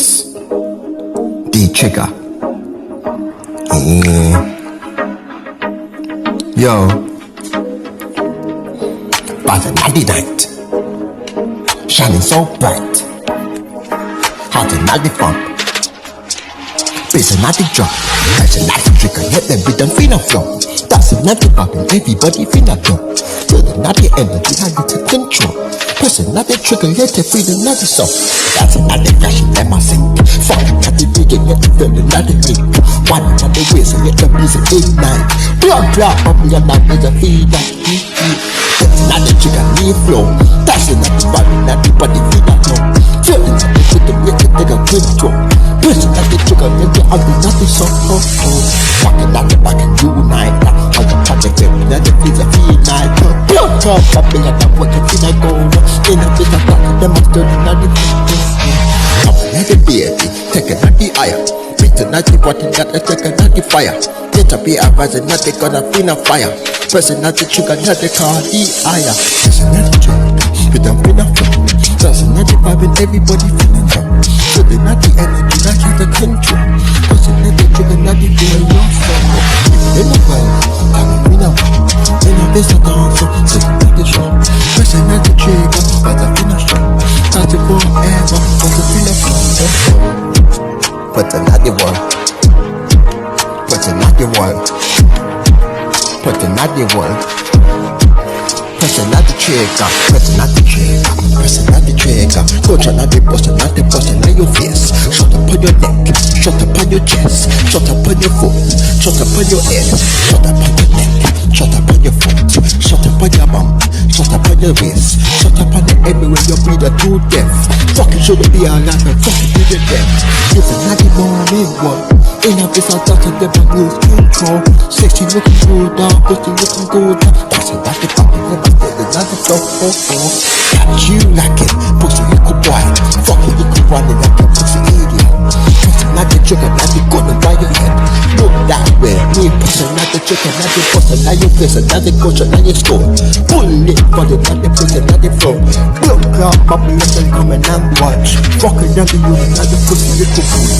Yes, D Trigger. Yeah. Yo, by the nighty night, shining so bright. How the nighty funk, bass and nighty drum. That's a nighty trigger, let the rhythm feel and flow. That's a nighty bump and everybody feel and go. Feel the nighty energy, how you take control. Press another trigger, let it feel another song. That's another fashion, let my sing. Fuck another digging, let it feel another beat. One another ways, let the music ignite. Blood clot, up your life is a feeder. That's another trigger, leave flow. That's another body, another body feel that know. Feel another rhythm, let it take a control. Press another trigger, let it out another song. Fuck another back and unite. How the project, another feels a feel night. Blood clot, up your life, what you feel like go. In a bit of that, them are still not the I'm another baby, take another higher. Beat another body, that I take another fire. Get a be a rise, another gonna feel a fire. Press another trigger, another car, the higher. There's another trigger, with a feel a flow. There's another vibe and everybody feeling down. So the another energy, not have the control. Press another trigger, another feel your soul. In the vibe, I'm in a way. In a bit of dance, so another show. Press another trigger, but I finish strong. Touch it forever, but I feel like put another one. Put another one. Put another one. Press another trigger. Press another trigger. Press another trigger. Coach another bust on your face. Shut up on your neck. Shut up on your chest. Shut up on your foot. Shut up on your head. Shut up on your neck. Shut up on your foot. Shut up on your bum. Shut up on your waist. Shut up on the everywhere you breathe a too deaf. Fucking shouldn't be alive and fucking be the deaf. It's another morning one. In a piece of dust and never lose control. Sexy looking good, pussy looking good. That's another fucking never did another flow. Got you like it, pussy little boy. Fucking little running like a pussy idiot. Press another trigger, now you gonna buy your head. Look that way, me press another trigger, now you bust it, now you face another coach, now you score. Pull it for the another place, another flow. Blood clot, bubble, let them come and watch. Fucking another you, another pussy little boy.